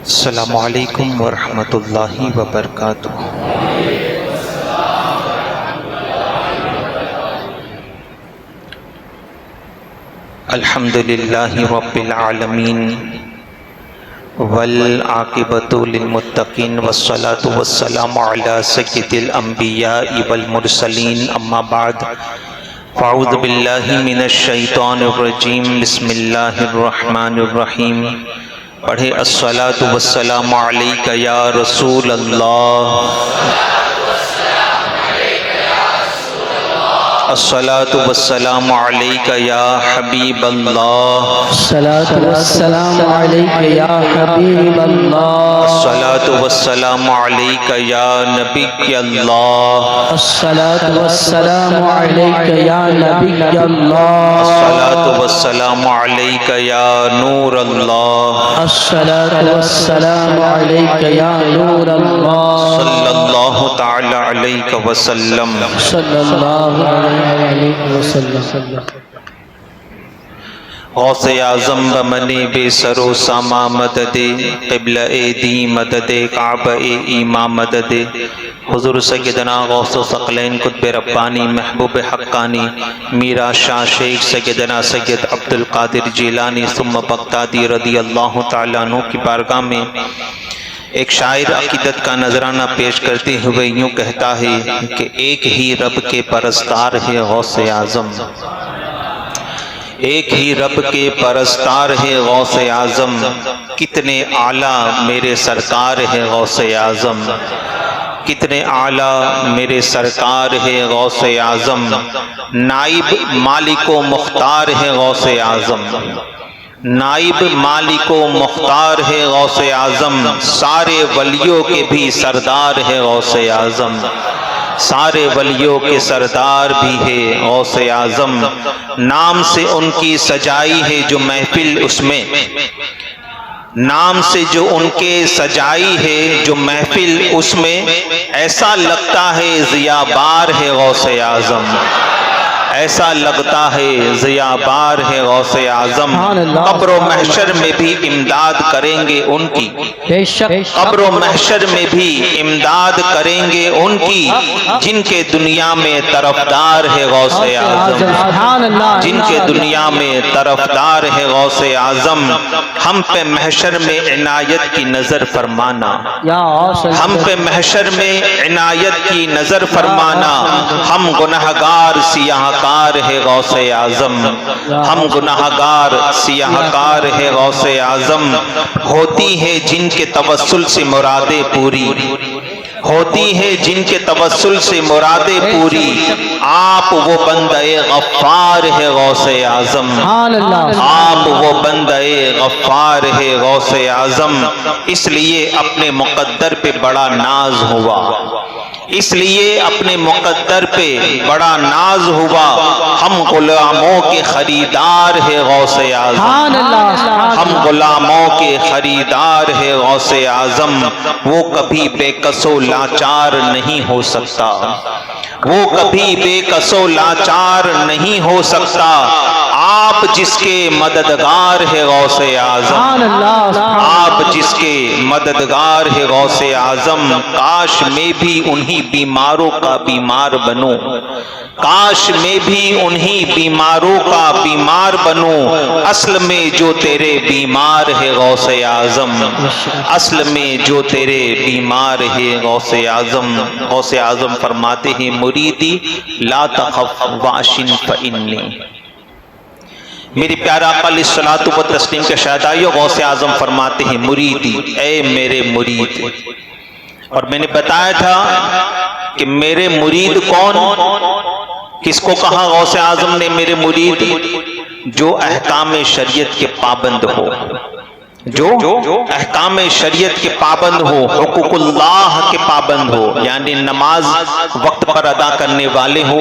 अस्सलामु अलैकुम वरहमतुल्लाहि वबरकातुहू। अल्हम्दुलिल्लाहि रब्बिल आलमीन वल आक़िबतु लिल मुत्तक़ीन वस्सलातु वस्सलामु अला सय्यिदिल अंबियाइ वल मुरसलीन अम्मा बाद फ़अऊज़ु बिल्लाहि मिनश शैतानिर रजीम बिस्मिल्लाहिर रहमानिर रहीम। पढ़े अस्सलातु वस्सलामु अलैका या रसूल अल्लाह, अस्सलातु वस्सलामु अलैका या हबीब अल्लाह, अस्सलातु वस्सलामु अलैका या हबीब अल्लाह, अस्सलातु वस्सलामु अलैका या नबी अल्लाह, अस्सलातु वस्सलामु अलैका या नबी अल्लाह, अस्सलातु वस्सलामु अलैका या नूर अल्लाह, अस्सलातु वस्सलामु अलैका या नूर अल्लाह, सल्लल्लाहु तआला अलैहि वसल्लम। सल्लल्लाहु अलैहि वसल्लम। गौसे आज़म बमने बेसरो सामा मददे क़िबला ए दी मददे काबा ए ईमा मददे हुज़ूर सय्यदना गौसो सकलैन कुतुब रब्बानी महबूब हक्कानी मीरा शाह शेख सय्यदना सय्यद अब्दुल कादिर जिलानी सुम्मा बगदादी रदियल्लाहु तआला अन्हु की बारगाह में एक शायर अकीदत का नजराना पेश करते हुए यूँ कहता है कि एक ही रब के परस्तार है गौसे आज़म, एक ही रब के परस्तार है गौसे आज़म, कितने आला मेरे सरकार है गौसे आज़म, कितने आला मेरे सरकार है गौसे आज़म, नाइब मालिको मुख्तार है गौसे आज़म, नाइब मालिको मुख्तार है गौसे आज़म, सारे वलियों के भी सरदार है गौसे आज़म, सारे वलियों के सरदार भी है गौसे आज़म, नाम से उनकी सजाई है जो महफिल उसमें, नाम से जो उनके सजाई है जो महफिल उसमें, ऐसा लगता है ज़ियाबार है गौसे आज़म, ऐसा लगता है ज़ियाबार है गौसे आज़म। कब्र महशर में भी इमदाद करेंगे उनकी, कब्र महशर में भी इमदाद करेंगे उनकी, जिनके दुनिया में तरफदार है गौसे आज़म, जिनके दुनिया में तरफदार है गौसे आज़म। हम पे महशर में इनायत की नज़र फरमाना, हम पे महशर में इनायत की नज़र फरमाना, हम गुनहगार सियाहकार है गौसे आज़म, हम गुनाहगार सियाहकार है गौसे आज़म। होती है जिनके तवस्सुल से मुरादें पूरी, होती है जिनके तवस्सुल से मुरादें पूरी, आप वो बंदे गफ्फार है गौसे आज़म, आप वो बंदे गफ्फार है गौसे आज़म। इसलिए अपने मुक़द्दर पे बड़ा नाज हुआ, इसलिए अपने मुक़द्दर पे बड़ा नाज हुआ, हम गुलामों के खरीदार है गौसे आज़म, हम गुलामों के खरीदार है गौसे आज़म। वो कभी बेकसो लाचार नहीं हो सकता, वो कभी बेकसो लाचार नहीं हो सकता, आप जिसके मददगार है गौसे आज़म, आप जिसके मददगार है गौसे आज़म। काश मैं भी उन्हीं बीमारों का बीमार बनूं, काश मैं भी उन्हीं बीमारों का बीमार बनूं, असल में जो तेरे बीमार है गौसे आज़म, असल में जो तेरे बीमार है गौसे आज़म। गौसे आज़म फरमाते हैं मुरीदी ला तखफ वाशिन फइन्नी, मेरे प्यारा आका अलैहिस्सलातु व तस्लीम के शहदाइयों गौसे आज़म फरमाते हैं मुरीदी, ऐ मेरे मुरीद। और मैंने बताया था कि मेरे मुरीद कौन, किसको कहा गौसे आज़म ने मेरे मुरीद, जो अहकाम शरीयत के पाबंद हो, जो अहकाम शरीयत के पाबंद हो, हुकूकुल्लाह के पाबंद हो, यानी नमाज वक्त पर अदा करने वाले हो,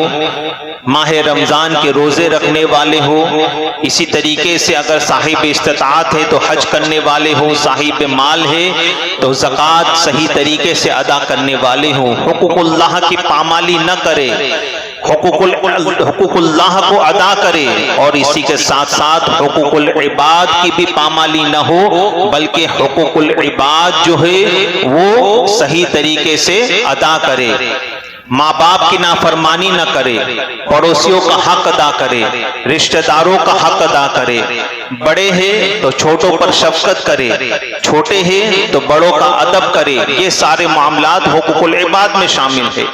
माह रमज़ान के रोज़े रखने वाले हो, इसी तरीके से अगर साहिब इस्तिताअत है तो हज करने वाले हो, साहिब माल है तो ज़कात सही तरीके से अदा करने वाले हो, हुकूकुल्लाह की पामाली न करे, हुकूकुल्लाह को अदा करे और इसी के साथ साथ हुकूकुल इबाद की भी पामाली न हो, बल्कि हुकूकुल इबाद जो है वो सही तरीके से अदा करे। माँ बाप की नाफरमानी न करे, पड़ोसियों का हक अदा करे, रिश्तेदारों का हक अदा करे, बड़े हैं तो छोटों पर शफकत करे, छोटे हैं तो बड़ों का अदब करे। ये सारे मामलात हुकूकुल इबाद में शामिल है।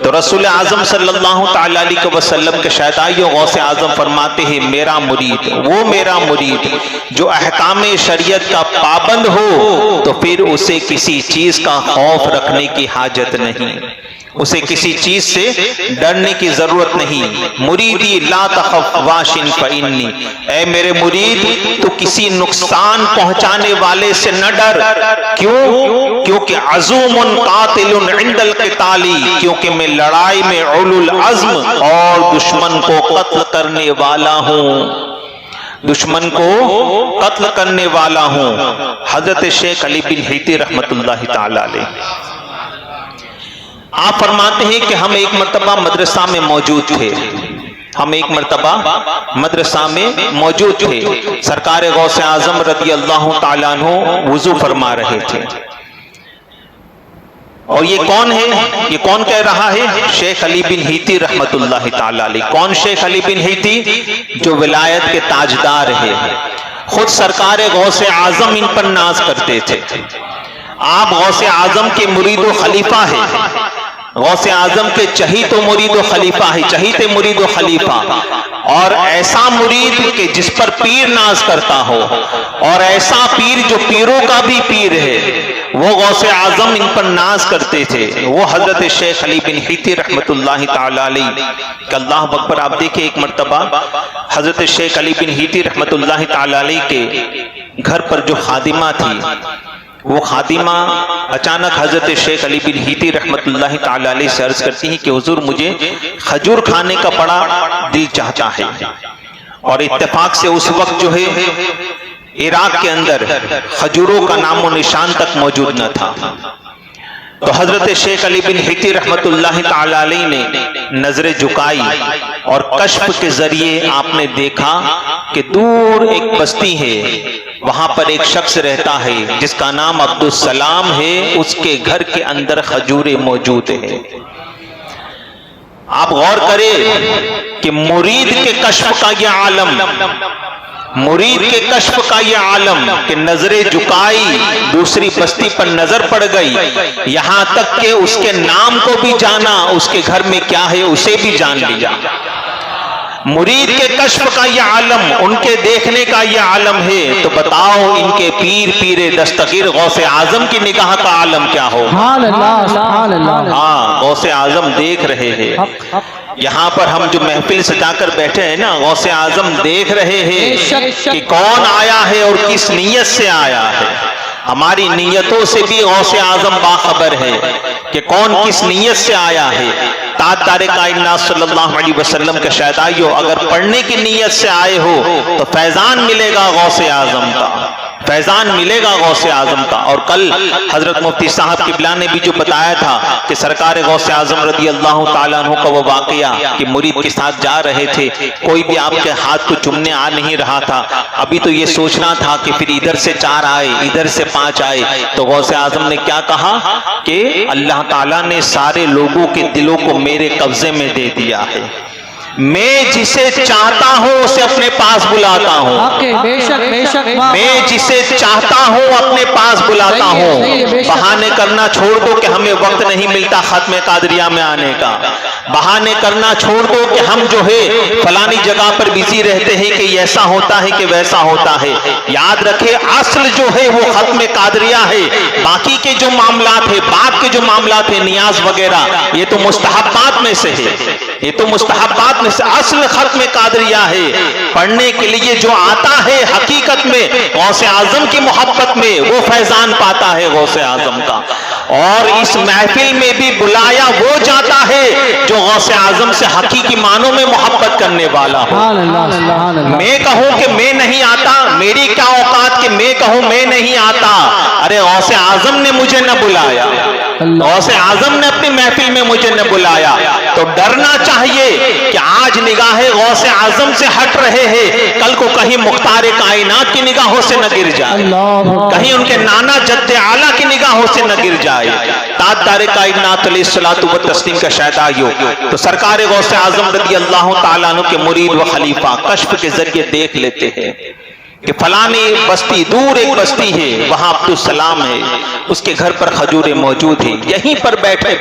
तो रसूल आजम सल्लल्लाहु तआला अलैहि वसल्लम के शहदाइयों गौसे आजम फरमाते हैं, मेरा मुरीद वो मेरा मुरीद जो अहकाम शरीयत का पाबंद हो, तो फिर उसे किसी चीज का खौफ रखने की हाजत नहीं, उसे किसी चीज से डरने की जरूरत नहीं। मुरीदी ला तखफ वाशिन फइन्नी, ऐ मेरे मुरीद तो किसी नुकसान पहुंचाने वाले से न डर। क्यों? क्योंकि अज़ूमुन कातिलुन इंदल क़िताली, क्योंकि मैं लड़ाई में उलुल अज़्म और दुश्मन को कत्ल करने वाला हूं, दुश्मन को कत्ल करने वाला हूं। हजरत शेख अली बिन हीती रहमतुल्लाहि ताला अलैह आप फरमाते हैं कि हम एक मर्तबा मदरसा में मौजूद थे, हम एक मर्तबा मदरसा में मौजूद थे। सरकार गौसे आजम रज़ी अल्लाह ताला अन्हु वुजू फरमा रहे थे। और ये कौन है? ये कौन कह रहा है? शेख अली बिन हीती रहमतुल्लाहि ताला अलैह। कौन शेख अली बिन हीती? जो विलायत के ताजदार है। खुद सरकार गौसे आजम इन पर नाज करते थे। आप गौसे आजम के मुरीद व खलीफा है, गौसे आजम के चहीते मुरीद व खलीफा है, चहीते मुरीद व खलीफा। और ऐसा मुरीद के जिस पर पीर नाज करता हो, और ऐसा पीर जो पीरों का भी पीर है, वो गौसे आजम इन पर नाज करते थे। वो हजरत शेख अली बिन हीती रहमतुल्लाहि ताला अलैह। अल्लाह अकबर। आप देखिए एक मर्तबा हजरत शेख अली बिन हीती रहमतुल्लाहि ताला अलैह के घर पर जो खादिमा थी, वो खादिमा अचानक हजरत शेख अली बिन हीती रहमतुल्लाहि ताला अलैह से अर्ज करती हैं कि हुजूर मुझे खजूर खाने का बड़ा दिल चाहता है। और इत्तेफाक से उस वक्त जो है इराक के अंदर खजूरों का नामो निशान तक मौजूद न था। तो हजरत शेख अली बिन हीती रहमतुल्लाहि ताला अलैह ने नजरें झुकाई और कश्फ के जरिए आपने देखा कि दूर एक बस्ती है, वहां पर एक शख्स रहता है जिसका नाम अब्दुल सलाम है, उसके घर के अंदर खजूरें मौजूद है। आप गौर करें कि मुरीद के कश्फ का यह आलम, मुरीद के कश्फ का यह आलम कि नजरें झुकाई, दूसरी बस्ती पर नजर पड़ गई, यहां तक कि उसके नाम को भी जाना, उसके घर में क्या है उसे भी जान लिया। मुरीद के कश्फ का यह आलम, उनके देखने का यह आलम है, तो बताओ इनके पीर पीरे दस्तगीर गौसे आजम की निगाह का आलम क्या हो। हाँ, गौसे आजम देख रहे हैं। यहाँ पर हम जो महफिल सजाकर बैठे हैं ना, गौसे आजम देख रहे हैं कि कौन आया है और किस नीयत से आया है। हमारी नीयतों से भी गौसे आजम बाखबर है कि कौन किस नीयत से आया है। ताजदार कायनात सल्लल्लाहु अलैहि वसल्लम के शहदाइयों, अगर पढ़ने की नीयत से आए हो तो फैजान मिलेगा गौसे आजम का, फैजान मिलेगा गौसे आजम का। और कल हजरत मुफ्ती साहब किबला ने भी जो बताया था कि सरकार गौसे आजम रज़ी अल्लाह ताला अन्हु का वो वाकया कि मुरीद के साथ जा रहे थे, कोई भी आपके हाथ को चुमने आ नहीं रहा था। अभी तो ये सोचना था कि फिर इधर से 4 आए, इधर से 5 आए, तो गौसे आजम ने क्या कहा कि अल्लाह ताला ने सारे लोगों के दिलों को मेरे कब्जे में दे दिया है, मैं जिसे चाहता हूं उसे अपने पास बुलाता हूं, बेशक बेशक, मैं जिसे चाहता हूं अपने पास बुलाता हूं। बहाने करना छोड़ दो कि हमें वक्त नहीं मिलता खत्म कादरिया में आने का, बहाने करना छोड़ दो कि हम जो है फलानी जगह पर बिजी रहते हैं कि ऐसा होता है कि वैसा होता है। याद रखे असल जो है वो खत्म कादरिया है, बाकी के जो मामलात है, बाद के जो मामलात है नियाज वगैरह, ये तो मुस्तहब्बात में से है, ये तो मुस्तहब्बात में से। असल खत्म कादरिया है, पढ़ने के लिए जो आता है हकीकत में गौसे आजम की मोहब्बत में, वो फैजान पाता है गौसे आजम का। और इस महफिल में भी बुलाया वो जाता है जो गौसे आजम से हकीकी मानों में मोहब्बत करने वाला हो। मैं कहूं कि मैं नहीं आता, मेरी क्या औकात कि मैं कहूं मैं नहीं आता। अरे गौसे आजम ने मुझे न बुलाया, गौसे आजम ने अपनी महफिल में मुझे न बुलाया, तो डरना चाहिए कि आज निगाहें गौसे आजम से हट रहे हैं, कल को कहीं मुख्तार कायनात की निगाहों से न गिर जाए, कहीं उनके नाना जद्दे आला की निगाहों से न गिर जाए। ताजदार कायनात अलैहिस्सलातु व तस्लीम का शहदाइयो, तो सरकार गौसे आजम रज़ी अल्लाह तआला अन्हु के मुरीद व खलीफा कश्फ के जरिए देख लेते हैं कि फलानी बस्ती, दूर एक बस्ती है, वहां अब्दुल सलाम है, उसके घर पर खजूरें मौजूद है। यहीं पर बैठे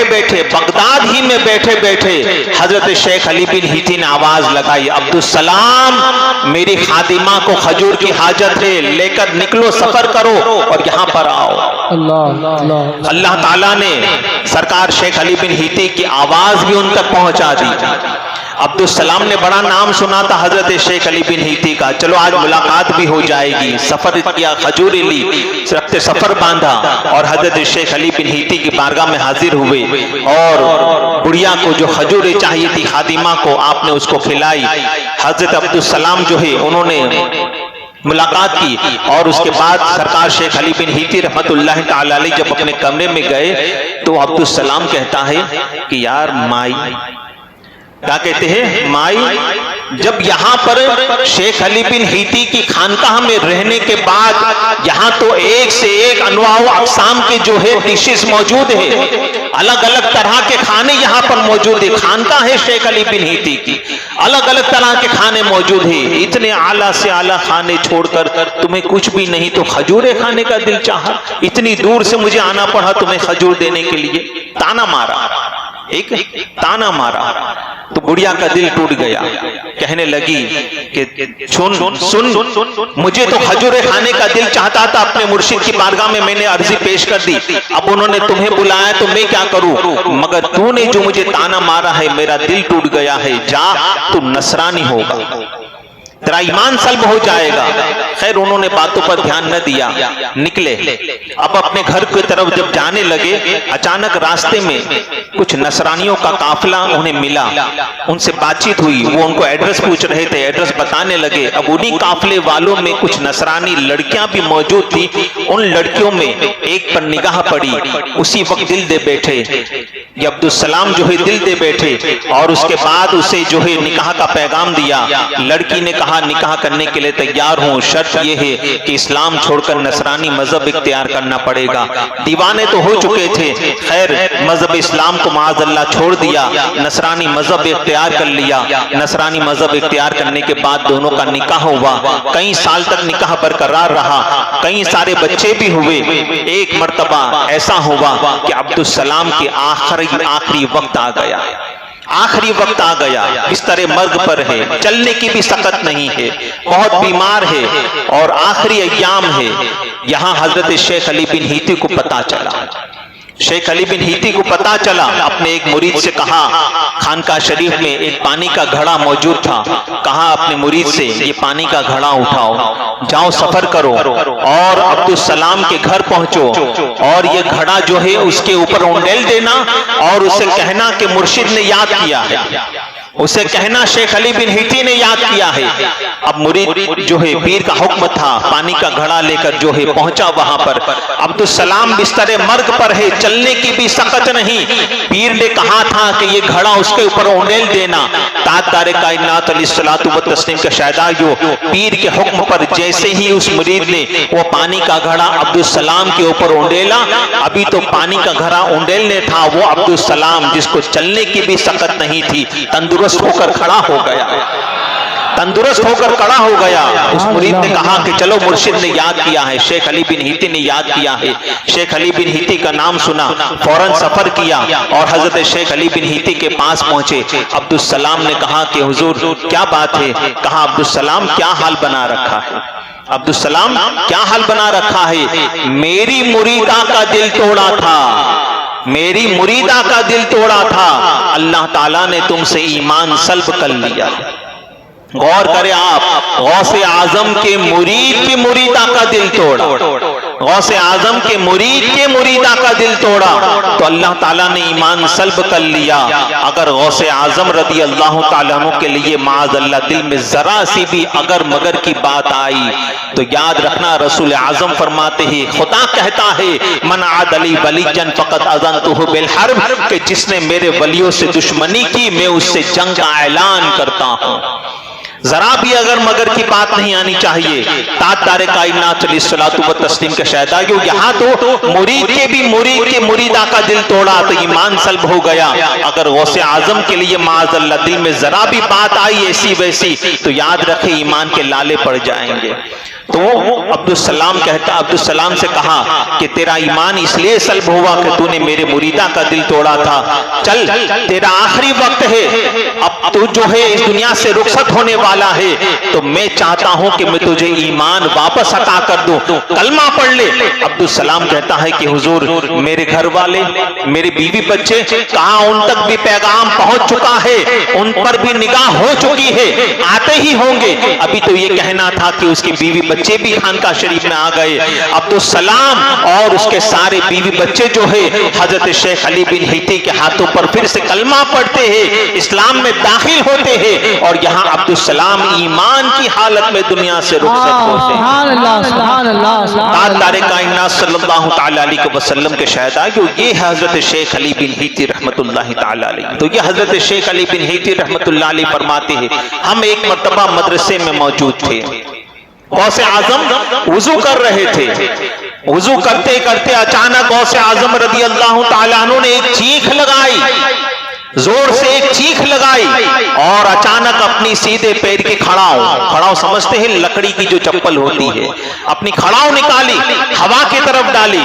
बैठे बगदाद ही में बैठे बैठे हजरत शेख अली बिन हीती ने आवाज लगाई, अब्दुल सलाम मेरी खादिमा को खजूर की हाजत है, लेकर निकलो, सफर करो और यहाँ पर आओ। अल्लाह ताला ने सरकार शेख अली बिन हीती की आवाज भी उन तक पहुंचा दी। अब्दुल सलाम ने बड़ा नाम सुना था हजरत शेख अली बिन हीती का, चलो आज मुलाकात भी हो जाएगी। सफर किया, खजूरें ली, रखते सफर बांधा और हजरत शेख अली बिन हीती की बारगाह में हाजिर हुए और बुढ़िया को जो खजूरें चाहिए थी खादिमा को, आपने उसको खिलाई। हजरत अब्दुल सलाम जो है उन्होंने मुलाकात की और उसके बाद सरकार शेख अली बिन हीती रहमतुल्लाह तआला अलैह जब अपने कमरे में गए तो अब्दुल सलाम कहता है कि यार माई, क्या कहते हैं, माई, जब यहाँ पर शेख अली बिन हीती की खानकाह में रहने के बाद यहाँ तो एक से एक अनवाओ अक़साम के जो है डिशेस मौजूद है, अलग अलग तरह के खाने यहाँ पर मौजूद है। खानकाह है शेख अली बिन हीती की, अलग अलग तरह के खाने मौजूद है। इतने आला से आला खाने छोड़कर तुम्हें कुछ भी नहीं तो खजूरें खाने का दिल चाहा, इतनी दूर से मुझे आना पड़ा तुम्हें खजूर देने के लिए। ताना मारा, एक ताना मारा तो बुढ़िया का दिल टूट गया, कहने लगी कि सुन, मुझे तो खजूरें खाने का दिल चाहता था, अपने मुर्शिद की बारगाह में मैंने अर्जी पेश कर दी, अब उन्होंने तुम्हें बुलाया तो मैं क्या करूं, मगर तूने जो मुझे ताना मारा है मेरा दिल टूट गया है, जा तू नसरानी होगा, तेरा ईमान सल्ब हो जाएगा। खैर उन्होंने बातों पर ध्यान न दिया, निकले। अब अपने घर की तरफ जब जाने लगे, अचानक रास्ते में कुछ नसरानियों का काफिला उन्हें मिला, उनसे बातचीत हुई, वो उनको एड्रेस पूछ रहे थे, एड्रेस बताने लगे। अब उन्हीं काफिले वालों में कुछ नसरानी लड़कियां भी मौजूद थी, उन लड़कियों में एक पर निगाह पड़ी, उसी वक्त दिल दे बैठे, ये अब्दुल सलाम जो है दिल दे बैठे और उसके बाद उसे जो है निकाह का पैगाम दिया। लड़की ने कहा निकाह करने के लिए तैयार हूं, शर्त यह है कि इस्लाम छोड़कर नसरानी मजहब इख्तियार करना पड़ेगा। दीवाने तो हो चुके थे, खैर मजहब इस्लाम को माअज़ल्लाह छोड़ दिया, नसरानी मजहब इख्तियार कर लिया। नसरानी मजहब इख्तियार करने के बाद दोनों का निकाह हुआ, कई साल तक निकाह बरकरार रहा, कई सारे बच्चे भी हुए। एक मर्तबा ऐसा हुआ कि अब्दुल सलाम के आखिरी वक्त आ गया, आखिरी वक्त आ गया, बिस्तर मर्ग पर है, चलने की भी सकत नहीं है, बहुत बीमार है और आखिरी अय्याम है। यहां हजरत शेख अली बिन हीती को पता चला, शेख अली बिन हीती को पता चला, अपने एक मुरीद से कहा, खानका शरीफ में एक पानी का घड़ा मौजूद था, कहा अपने मुरीद से ये पानी का घड़ा उठाओ, जाओ सफर करो और अब्दुल सलाम के घर पहुंचो और ये घड़ा जो है उसके ऊपर उंडेल देना और उसे कहना कि मुर्शिद ने याद किया है, उसे कहना शेख अली बिन हीती ने याद किया है। अब मुरीद जो है पीर का हुक्म था, पानी का घड़ा लेकर जो है पहुंचा वहां पर। अब्दुल सलाम बिस्तरे मर्ग पर है, चलने की भी सकत नहीं। पीर ने कहा था कि ये घड़ा उसके ऊपर उंडेल देना। ताजदार कायनात अलैहिस्सलातु व तस्लीम के शहदाइयो, पीर के हुक्म पर जैसे ही उस मुरीद ने वो पानी का घड़ा अब्दुल सलाम के ऊपर उंडेला, अभी तो पानी का घड़ा उंडेलने था, वो अब्दुल सलाम जिसको चलने की भी सकत नहीं थी, तंदुरुस्त होकर खड़ा हो गया, तंदुरुस्त होकर खड़ा हो गया। उस मुरीद ने कहा कि चलो मुर्शिद ने याद किया है, शेख अली बिन हीती ने याद किया है। शेख अली बिन हीती का नाम सुना, फौरन सफर किया और हजरत शेख अली बिन हीती के पास पहुंचे। अब्दुल सलाम ने कहा कि हुजूर क्या बात है? कहा अब्दुल सलाम क्या हाल बना रखा है? अब्दुल सलाम क्या हाल बना रखा है? मेरी मुरीदा का दिल तोड़ा था, मेरी मुरीदा का दिल तोड़ा था, अल्लाह ताला ने तुमसे ईमान सल्ब कर लिया। गौर करें आप, गौसे आजम के मुरीद की मुरीदा का दिल तोड़ा। गौसे आजम के मुरीदा का दिल तोड़ा तो अल्लाह ताला ने ईमान सल्ब कर लिया। अगर गौसे आजम रदी अल्लाह ताला अन्हु के लिए माज़ अल्लाह दिल में जरा सी भी अगर मगर की बात आई तो याद रखना, रसूल आजम फरमाते हैं, खुदा कहता है मन आदली वलीजन फकत अज़नतुहु बिल हर्ब, कि जिसने मेरे वलियों से दुश्मनी की मैं उससे जंग का ऐलान करता हूं। जरा भी अगर मगर की बात नहीं आनी चाहिए। ताजदार कायनात अलैहिस्सलातु व तस्लीम के शहदाइयों, यहाँ तो मुरीद के भी मुरीद के मुरीदा का दिल तोड़ा तो ईमान सल्ब हो गया। अगर गौसे आजम के लिए माज़अल्लाह दिल में जरा भी बात आई ऐसी वैसी तो याद रखे ईमान के लाले पड़ जाएंगे। तो अब्दुस्सलाम से कहा कि तेरा ईमान इसलिए सल्ब हुआ कि तूने मेरे मुरीदा का दिल तोड़ा था। चल तेरा आखिरी वक्त है, अब तू जो है इस दुनिया से रुखसत होने वाला है, तो मैं चाहता हूं कि मैं तुझे ईमान वापस अता कर दूं, कलमा पढ़ ले। अब्दुस्सलाम कहता है कि हुजूर मेरे घर वाले, मेरे बीवी बच्चे, कहा उन तक भी पैगाम पहुंच चुका है, उन पर भी निगाह हो चुकी है, आते ही होंगे। अभी तो ये कहना था कि उसकी बीवी बच्चे भी खानका शरीफ में आ गए। अब्दुस्सलाम और उसके सारे बीवी बच्चे जो है हजरत शेख अली बिन हिती के हाथों पर फिर से कलमा पढ़ते हैं, इस्लाम में दाखिल होते हैं और यहाँ अब्दुस्सलाम ईमान की हालत में दुनिया से रुखसत होते हैं। ताजदार कायनात सल्लल्लाहु तआला अलैहि वसल्लम के शहदाइयों, ये हजरत शेख अली बिन हिती रहमतुल्लाहि तआला अलैहि। तो ये हजरत शेख अली बिन हिती रहमतुल्लाहि अलैहि फरमाते हैं, हम एक मर्तबा मदरसे में मौजूद थे। गौसे आजम वुजू कर रहे थे। वुजू करते करते अचानक गौसे आजम रदी अल्लाह ताला अन्हु ने एक चीख लगाई, जोर से एक चीख लगाई और अचानक अपनी सीधे पैर की खड़ाऊ समझते हैं लकड़ी की जो चप्पल होती है, अपनी खड़ाऊ निकाली, हवा की तरफ डाली,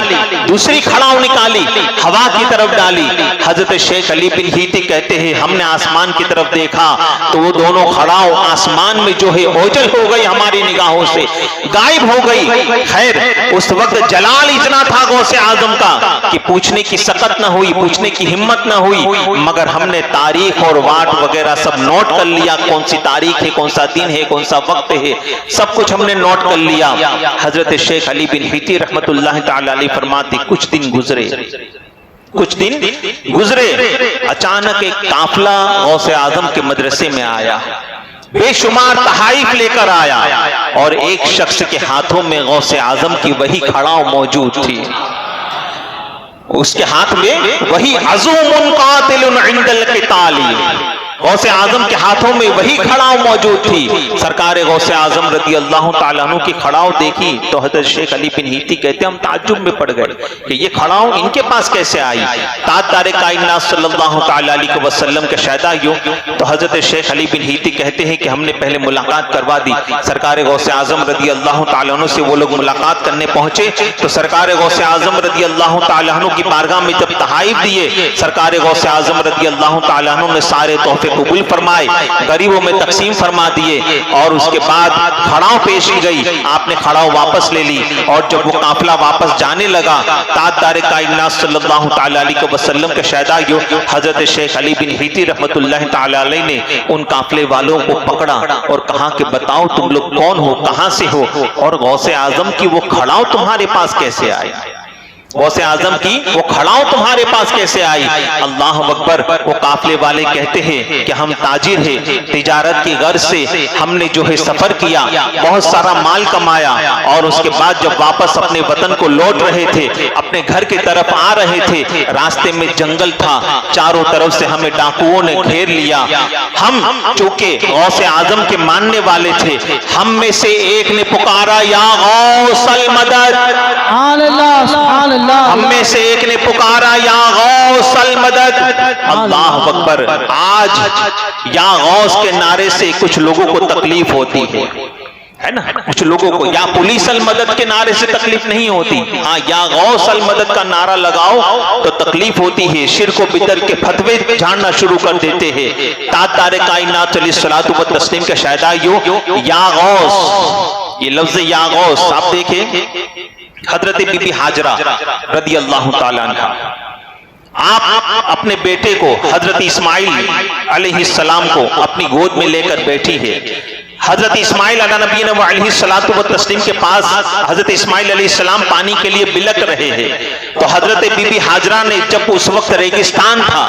दूसरी खड़ाऊ निकाली, हवा की तरफ डाली। हजरत शेख अली बिन हिती कहते हैं हमने आसमान की तरफ देखा तो वो दोनों खड़ाऊ आसमान में जो है ओझल हो गई, हमारी निगाहों से गायब हो गई। खैर उस वक्त जलाल इतना था गौसे आजम का कि पूछने की सकत न हुई, पूछने की हिम्मत न हुई, मगर हमने तारीख और वाट वगैरह सब नोट कर लिया, कौन सी तारीख है, कौन सा दिन है, कौन सा वक्त है, सब कुछ हमने नोट कर लिया। हजरत शेख अली बिन हिती रहमतुल्लाहि तआला अलैहि फरमाती कुछ दिन गुजरे, अचानक एक काफिला गौसे आजम के मदरसे में आया, बेशुमार तहाइफ लेकर आया और एक शख्स के हाथों में गौसे आजम की वही खड़ाऊ मौजूद थी। उसके हाथ में वही अज़ूमुन कातिलुन इंदल क़िताली, गौसे आजम के हाथों में वही खड़ाऊ मौजूद थी। सरकार गौसे आजम रदी अल्लाह ताला अन्हु की खड़ाऊ देखी तो हजरत शेख अली बिन हिती कहते हम ताज्जुब में पड़ गए कि ये खड़ाऊ इनके पास कैसे आई। ताजदार कायनात सल्लल्लाहु ताला अलैहि वसल्लम के शहदाइयों, तो हजरत शेख अली बिन हिती कहते हैं कि हमने पहले मुलाकात करवा दी। सरकार गौसे आजम रदी अल्लाह ताला अन्हु से वो लोग मुलाकात करने पहुंचे तो सरकार गौसे आजम रदी अल्लाह ताला अन्हु की बारगाह में जब तहाइफ दिए, सरकार गौसे आजम रदी अल्लाह ताला अन्हु ने सारे तोहफे कबूल फरमाए, गरीबों में तकसीम फरमा दिए और उसके बाद खड़ाऊ पेश की गई, आपने खड़ाऊ वापस ले ली। और जब वो काफिला वापस जाने लगा, ताजदार कायनात सल्लल्लाहु तआला अलैहि वसल्लम के शहदाइयों हजरत शेख अली बिन हिती रहमतुल्लाहि तआला अलैहि ने उन काफिले वालों को पकड़ा और कहा कि बताओ तुम लोग कौन हो, कहां से हो और गौसे आजम की वो खड़ाऊ तुम्हारे पास कैसे आई, गौसे आजम की वो खड़ाऊ तुम्हारे पास कैसे आई। अल्लाह अकबर। वो काफिले वाले कहते हैं कि हम ताजिर हैं, तिजारत की गर्ज से हमने जो है सफर किया, बहुत सारा माल कमाया और उसके बाद जब वापस अपने वतन को लौट रहे थे, अपने घर की तरफ आ रहे थे, रास्ते में जंगल था, चारों तरफ से हमें डाकुओं ने घेर लिया। हम चूंकि गौसे आजम के मानने वाले थे, हम में से एक ने पुकारा या गौसल मदद, हम में से एक ने पुकारा या गौसल मदद। अल्लाह अकबर। आज या गौस के नारे से कुछ लोगों को तकलीफ होती है ना, कुछ लोगों को या पुलिस अल मदद के नारे से तकलीफ नहीं होती, हाँ या गौस अल मदद का नारा लगाओ तो तकलीफ होती है। शिर्क व बिदअत के फतवे झाड़ना शुरू कर देते हैं। ताजदार कायनात अलैहिस्सलातु व तस्लीम के शहदाइयों, या गौस, ये लफ्ज या गौस आप देखें, हजरत बीबी हाजरा रदी अल्लाह ताला अन्हा, आप अपने बेटे को हजरत इस्माइल अलैहिस्सलाम को अपनी गोद में लेकर बैठी है। हजरत इस्माइल अला नबी व अलैहिस्सलातु व तस्लीम के पास हजरत इस्माइल अलैहिस्सलाम पानी के लिए बिलक रहे हैं। तो हजरत बीबी हाजरा ने, जब उस वक्त रेगिस्तान था,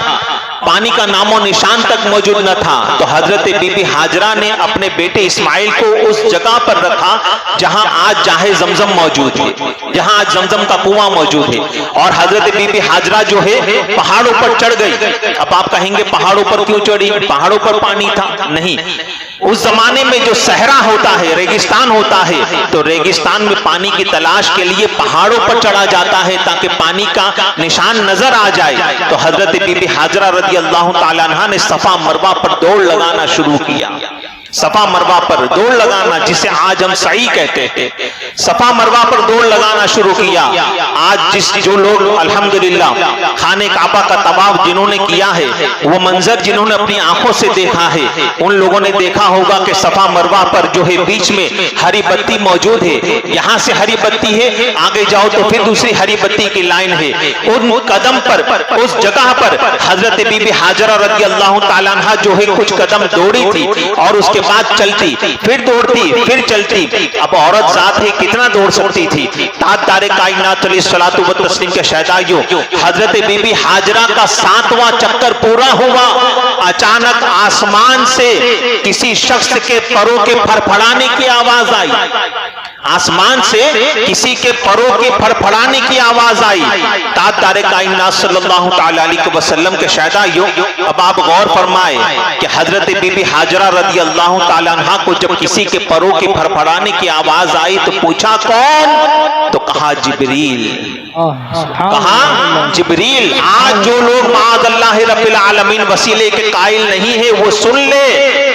पानी का नामो निशान तक मौजूद न था, तो हजरत बीबी हाजरा ने अपने बेटे इस्माइल को उस जगह पर रखा जहां आज जाहे जमजम मौजूद है, जहां आज जमजम का कुआं मौजूद है। और हजरत बीबी हाजरा जो है पहाड़ों पर चढ़ गई। अब आप कहेंगे पहाड़ों पर क्यों चढ़ी, पहाड़ों पर पानी था? नहीं, उस जमाने में जो सहरा होता है, रेगिस्तान होता है, तो रेगिस्तान में पानी की तलाश के लिए पहाड़ों पर चढ़ा जाता है ताकि पानी का निशान नजर आ जाए। तो हजरत बीबी हाजरा रज़ी अल्लाह ताला अन्हा ने सफा मरवा पर दौड़ लगाना शुरू किया। सफा मरवा पर दौड़ लगाना, जिसे आज हम सही कहते हैं, सफा मरवा पर दौड़ लगाना शुरू किया। आज जो लोग अल्हम्दुलिल्लाह खाने काबा का तवाफ जिन्होंने किया है, वो मंजर जिन्होंने अपनी आंखों से देखा है, उन लोगों ने देखा होगा कि सफा मरवा पर जो है बीच में हरी बत्ती मौजूद है। यहाँ से हरी बत्ती है, आगे जाओ तो फिर दूसरी हरी बत्ती की लाइन है। उन कदम पर, उस जगह पर हजरत बीबी हाजरा रज़ी अल्लाह ताला अन्हा जो है कुछ कदम दौड़ी थी और उसके बाद चलती, फिर दौड़ती, फिर चलती। अब औरत जात है, कितना दौड़ सकती थी? ताजदारे कायनात अलैहिस्सलातु व तस्लीम के शहदाइयों, हजरत बीबी हाजरा का 7वां चक्कर पूरा हुआ, अचानक आसमान से किसी शख्स के परों के फड़फड़ाने की आवाज आई। आसमान से किसी के परों के फड़फड़ाने की आवाज आई। ताजदारे कायनात सल्लल्लाहु तआला अलैहि वसल्लम के शहदाइयों, अब आप गौर फरमाए कि हजरत बीबी हाजरा रज़ी अल्लाह ताला अन्हा को जब किसी के परों के फड़फड़ाने की आवाज आई तो पूछा कौन? तो कहा जिब्रील। कहा जिब्रील। आज जो लोग माअज़ल्लाह रब्बिल आलमीन वसीले के कायल नहीं है, वो सुन ले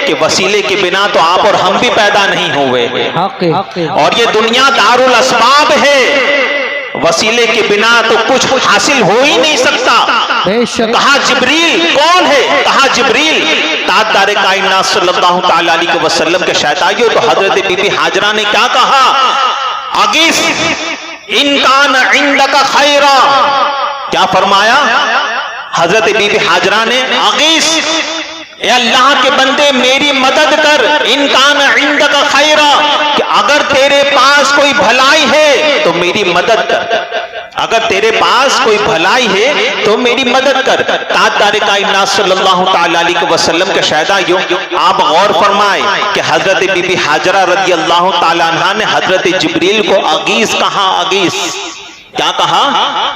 कि वसीले के बिना तो आप और हम भी पैदा नहीं हुए, और ये दुनिया दारुल अस्बाब है, वसीले के बिना तो कुछ हासिल हो ही नहीं सकता। कहा जिब्रील। कौन है? कहा जिब्रील। ताजदारे कायनात सल्लल्लाहु तआला अलैहि वसल्लम के शहदाइयों, तो हजरत बीबी हाजरा ने क्या कहा? अगिस इनकान इंदका खैरा। क्या फरमाया हजरत बीबी हाजरा ने? अगिस, ए अल्लाह के बंदे मेरी मदद कर, इनकान इंदका खैरा, कि अगर तेरे पास कोई भलाई है तो मेरी मदद कर, अगर तेरे पास कोई भलाई है तो मेरी मदद कर। ताजदारे कायनात सल्लल्लाहु तआला अलैहि वसल्लम के शहदाइयों, आप गौर फरमाए कि हजरत बीबी हाजरा रज़ी अल्लाह ताला अन्हा ने हजरत जिब्रील को अगीस कहा। अगीस क्या कहा?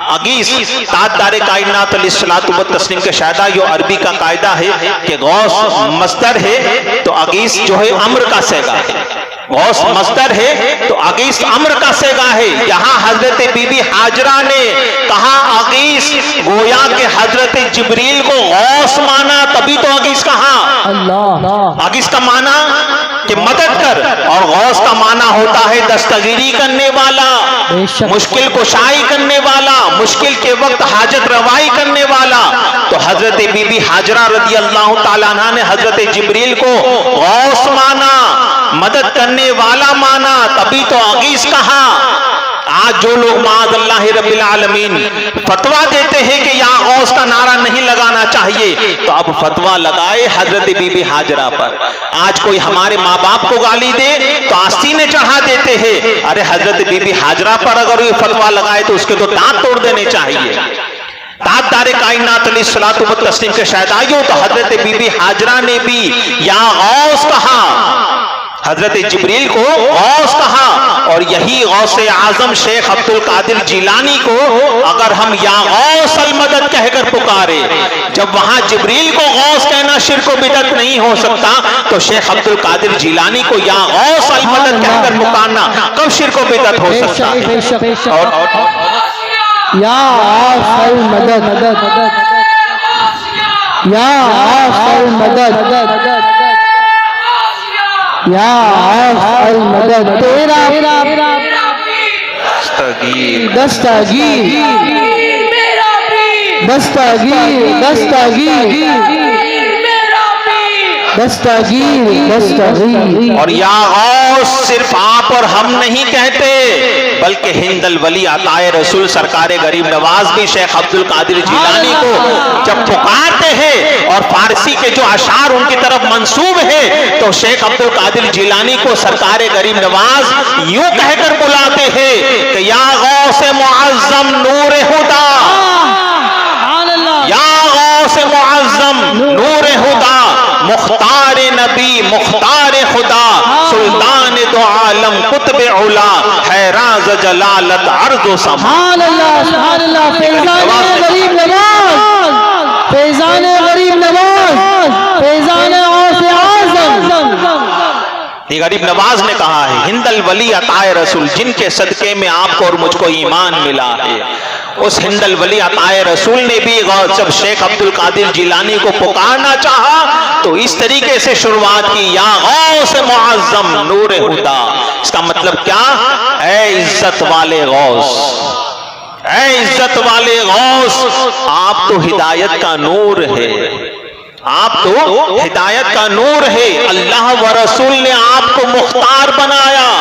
अगीस। ताजदारे कायनात अलैहिस्सलातु व तस्लीम के शहदाइयों, अरबी का कायदा है कि गौस मस्दर है तो अगीस जो है अम्र का सेगा है। गौस मस्दर है तो अगीस अम्र का सेगा है। यहाँ हजरत बीबी हाजरा ने कहा अगीस, गोया के हजरत जिब्रील को गौस माना, तभी तो अगीस कहा। अल्लाह। अगीस का माना कि मदद कर, और गौस का माना होता है दस्तगीरी करने वाला, मुश्किल कुशाई करने वाला, मुश्किल के वक्त हाजत रवाई करने वाला। तो हजरत बीबी हाजरा रज़ी अल्लाह ताला अन्हा ने हजरत जिब्रील को गौस माना, मदद करने वाला माना, तभी तो अगीस कहा। आज जो लोग माअज़ल्लाह रब्बिल आलमीन फतवा देते हैं कि यहाँ गौस का नारा नहीं लगाना चाहिए, तो अब फतवा लगाए हजरत बीबी हाजरा पर। आज कोई हमारे माँ बाप को गाली दे तो आस्तीने चढ़ा देते हैं, अरे हजरत बीबी हाजरा पर अगर ये फतवा लगाए तो उसके तो दांत तोड़ देने चाहिए। ताजदारे कायनात अलैहिस्सलातु व तस्लीम के शहदाइयों, तो हजरत बीबी हाजरा ने भी यहाँ गौस कहा, हजरत जिब्रील को गौस कहा। और यही गौसे आजम शेख अब्दुल कादिर जिलानी को अगर हम या गौस अल मदद कहकर पुकारे, जब वहां जिब्रील को गौस कहना शिर्क व बिदअत नहीं हो सकता, तो शेख अब्दुल कादिर जिलानी को या गौस अल मदद कहकर पुकारना कब शिर्क व बिदअत हो सकता है? और या गौस अल मदद, या गौस अल मदद, या गौस अल मदद, तेरा दस्तगीर, दस्तगीर, दस्तगीर, दस्तगीर, दस्तगीर। और या गौस सिर्फ आप और हम नहीं कहते, बल्कि हिंदल वली अताए रसूल सरकार गरीब नवाज भी शेख अब्दुल कादिर जिलानी को जब पुकारते हैं और फारसी के जो अशार उनकी तरफ मंसूब है, तो शेख अब्दुल कादिर जिलानी को सरकार गरीब नवाज यूं कहकर बुलाते हैं कि या गौसे मुअज्जम नूर हुदा, या गौसे मुअज्जम नूर हुदा, मुख्तार नबी मुख्तार खुदा, सुल्तान दो आलम कुतबे उला, हैराज जलालत अर्ज़ो समा। सुभान अल्लाह, फैज़ान गरीब नवाज, फैज़ान गरीब नवाज, फैज़ान गौसे आज़म। ये गरीब नवाज ने कहा है, हिंदल वली अताए रसूल, जिनके सदके में आपको और मुझको ईमान मिला है, उस हिंदल वली अताए रसूल ने भी जब शेख अब्दुल कादिर जिलानी को पुकारना चाहा तो इस तरीके से शुरुआत की, या गौस मुअज्जम नूर हुदा। इसका मतलब क्या? ऐ इज्जत वाले गौस, ऐ इज्जत वाले गौस, आप तो हिदायत का नूर है, आप तो हिदायत का नूर है। अल्लाह व रसूल ने आपको मुख्तार बनाया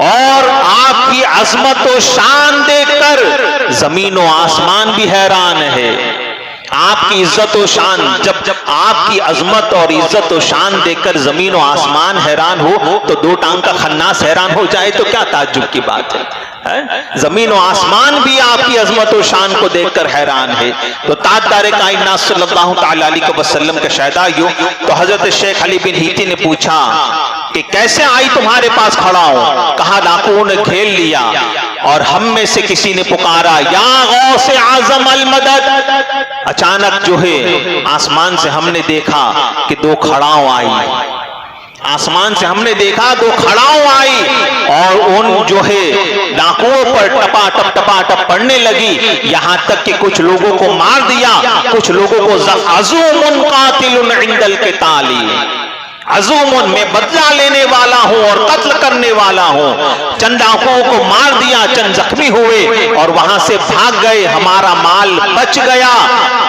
और आपकी अजमत और शान देखकर जमीन और आसमान भी हैरान है। आपकी इज्जत और शान, जब आपकी अजमत और इज्जत और शान देखकर जमीन और आसमान हैरान हो तो दो टांग का खन्नास हैरान हो जाए तो क्या ताज्जुब की बात है? जमीन और आसमान भी आपकी अजमत और शान को देखकर हैरान है। तो ताजदार कायनात सल्लल्लाहु तआला अलैहि वसल्लम के शहदाइयों, तो हजरत शेख अली बिन हीती ने पूछा कि कैसे आई तुम्हारे पास खड़ा हूं? कहा डाकुओं ने घेर लिया और हम में से किसी ने पुकारा, या गौसे आजम अल मदद। अचानक जो है आसमान से हमने देखा कि दो खड़ाओं आई, आसमान से हमने देखा दो खड़ाओं आई और उन जो है डाकुओं पर टपाटप पड़ने लगी, यहां तक कि कुछ लोगों को मार दिया, कुछ लोगों को अज़ूमुन कातिलुन इंदल क़िताली, अज़ूमुन में बदला लेने वाला हूं और कत्ल करने वाला हूं। चंद डाकुओं को मार दिया, चंद जख्मी हुए और वहां से भाग गए, हमारा माल बच गया।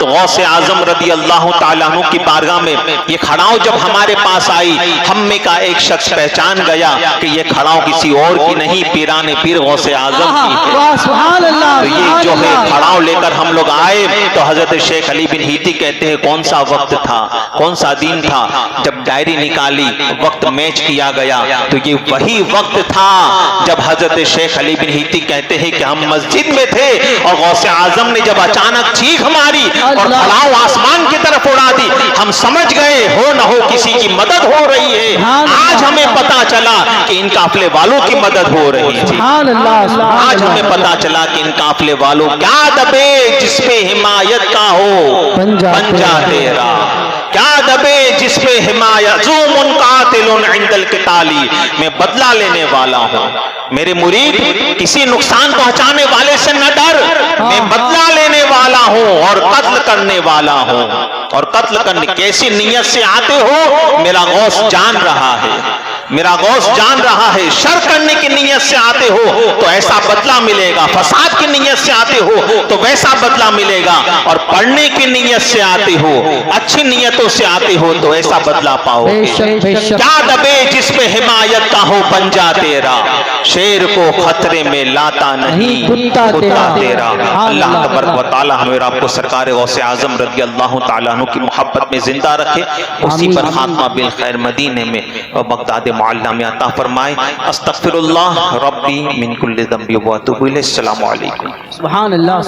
तो गौसे आजम रदी अल्लाह ताला अन्हु की बारगाह में ये खड़ाओं जब हमारे पास आई, हम में का एक शख्स पहचान गया कि ये खड़ाओं किसी और की नहीं, पीराने पीर गौसे आजम की है। तो ये जो है खड़ाओं लेकर हम लोग आए तो हजरत शेख अली बिन हीती कहते हैं, कौन सा वक्त था, कौन सा दिन था जब डायरी निकाली, वक्त मैच किया गया, तो ये वही वक्त था जब हजरत शेख अली बिन हीती कहते हैं कि हम मस्जिद में थे और गौसे आजम ने जब अचानक चीख मारी और खड़ाओं आसमान की तरफ उड़ा दी, हम समझ गए हो न हो किसी की मदद हो रही है। आज हमें पता चला कि इन काफिले वालों की मदद हो रही थी। आज हमें पता चला कि इन काफिले वालों, क्या दबे जिसपे हिमायत का हो पंजा तेरा, क्या दबे जिसपे हिमायत, ज़ूमुन कातिलुन इंदल क़िताली, मैं बदला लेने वाला हूं। मेरे मुरीद, किसी नुकसान पहुंचाने वाले से न डर, मैं बदला लेने वाला हूं और कत्ल करने वाला हूं। और कत्ल करने कैसी नीयत से आते हो मेरा गौस जान रहा है, मेरा गौस जान रहा है। शर करने की नीयत से आते हो तो ऐसा बदला मिलेगा, फसाद की नीयत से आते हो तो वैसा बदला मिलेगा, और पढ़ने की नीयत से आते हो, अच्छी नीयतों से आते हो तो ऐसा बदला पाओगे। क्या दबे जिसपे हिमायत का हो पंजा तेरा, शेर को खतरे में लाता नहीं कुत्ता तेरा। अल्लाह तबारक व तआला हमें आपको सरकार गौसे आजम रज़ी अल्लाह तआला अन्हु की मोहब्बत में जिंदा रखे, उसी पर खात्मा बिल खैर मदीने में और बगदाद मुअल्ला में अता फरमाए। अस्तगफिरुल्लाह रब्बी मिन कुल्लि ज़ंबि व अतूबु इलैहि। अस्सलामु अलैकुम। सुभान अल्लाह।